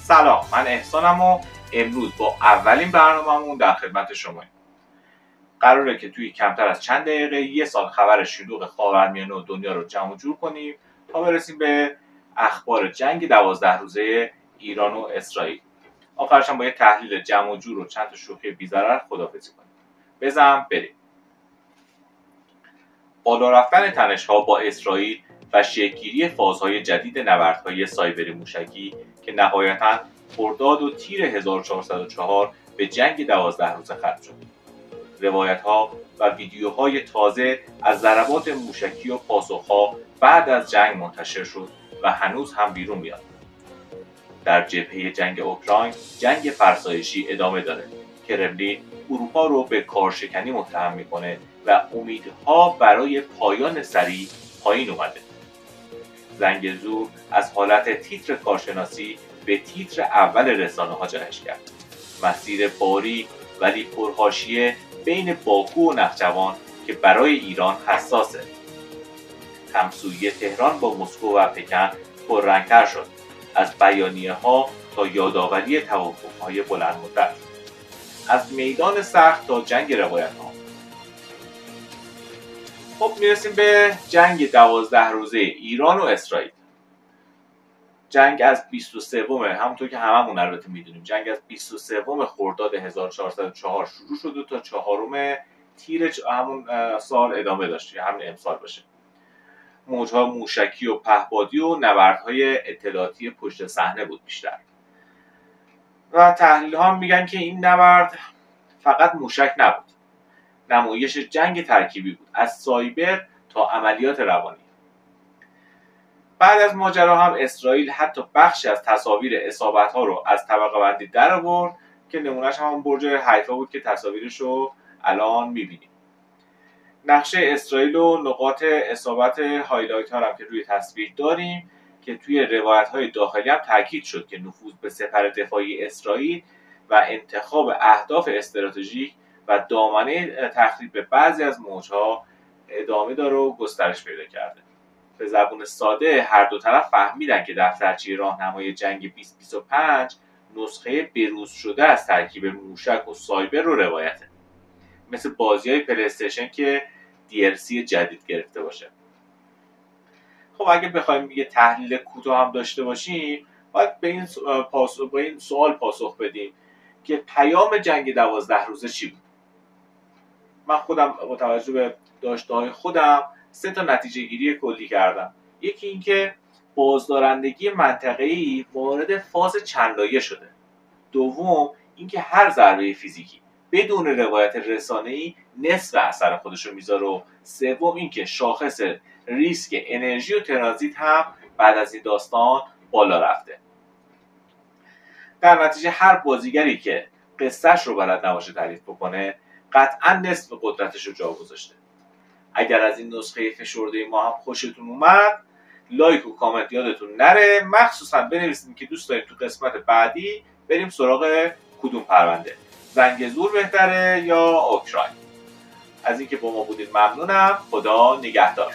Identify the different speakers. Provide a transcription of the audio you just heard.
Speaker 1: سلام، من احسانم و امروز با اولین برنامه‌مون در خدمت شماییم. قراره که توی کمتر از چند دقیقه یه سال خبر شلوغ خاورمیانه و دنیا رو جمع جور کنیم تا برسیم به اخبار جنگ 12 روزه ایران و اسرائیل. آخرش هم با یه تحلیل جمع جور و چند تا شوخی بی‌ضرر خداحافظی کنیم. بزن بریم. بالا رفتن تنش‌ها با اسرائیل و شکل‌گیری فازهای جدید نبردهای سایبری موشکی که نهایتاً خرداد و تیر 1404 به جنگ 12 روزه ختم شد. روایت‌ها و ویدیوهای تازه از ضربات موشکی و پاسخ‌ها بعد از جنگ منتشر شد و هنوز هم بیرون میاد. در جبهه جنگ اوکراین جنگ فرسایشی ادامه داره. کرملین اروپا رو به کارشکنی متهم میکنه و امیدها برای پایان سریع پایین اومده. زنگ زور از حالت تیتر کارشناسی به تیتر اول رسانه‌ها جهش کرد. مسیر باری ولی پرحاشیه بین باکو و نخجوان که برای ایران حساسه. همسویی تهران با مسکو و پکن پررنگتر شد، از بیانیه‌ها تا یادآوری توافق‌های بلند مدت، از میدان سخت تا جنگ روایت‌ها. خب میرسیم به جنگ 12 روزه ایران و اسرائیل. جنگ از 23 همونطور که هممون البته میدونیم، جنگ از 23 خرداد 1404 شروع شد و تا 4 تیر همون سال ادامه داشت، یا همین امسال باشه. موج‌ها موشکی و پهپادی و نبردهای اطلاعاتی پشت صحنه بود بیشتر. و تحلیل‌ها میگن که این نبرد فقط موشک نبود. نمایش جنگ ترکیبی بود، از سایبر تا عملیات روانی. بعد از ماجرا هم اسرائیل حتی بخشی از تصاویر اصابت‌ها رو از طبقه بندی در آورد که نمونهش همون برج حیفا بود که تصاویرش رو الان می‌بینیم. نقشه اسرائیل و نقاط اصابت هایلایت ها هم که روی تصویر داریم که توی روایت‌های داخلی هم تاکید شد که نفوذ به سپر دفاعی اسرائیل و انتخاب اهداف استراتژیک و دامنه تخریب بعضی از موج‌ها ادامه داره و گسترش پیدا کرده. به زبان ساده هر دو طرف فهمیدن که دفترچه راهنمای جنگ 2025 نسخه بروز شده از ترکیب موشک و سایبر رو روایته، مثل بازی‌های پلی استیشن که DLC جدید گرفته باشه. خب اگه بخوایم یه تحلیل کوتاه هم داشته باشیم، باید به این سوال پاسخ بدیم که پیام جنگ 12 روزه چی بود؟ من خودم با توجه به داشته‌های خودم 3 نتیجه گیری کلی کردم. یکی این که بازدارندگی منطقه‌ای وارد فاز چند لایه شده. دوم اینکه هر ضربه فیزیکی بدون روایت رسانه‌ای نصف اثر خودش رو میذاره و سوم اینکه شاخص ریسک انرژی و ترانزیت هم بعد از این داستان بالا رفته. در نتیجه هر بازیگری که قصهش رو بلد نباشه تعریف بکنه قطعا نصف قدرتش رو جا گذاشته. اگر از این نسخه فشرده ما هم خوشتون اومد، لایک و کامنت یادتون نره، مخصوصا بنویسید که دوست داریم تو قسمت بعدی بریم سراغ کدوم پرونده، زنگ زور بهتره یا اوکراین. از اینکه با ما بودید ممنونم. خدا نگهدار.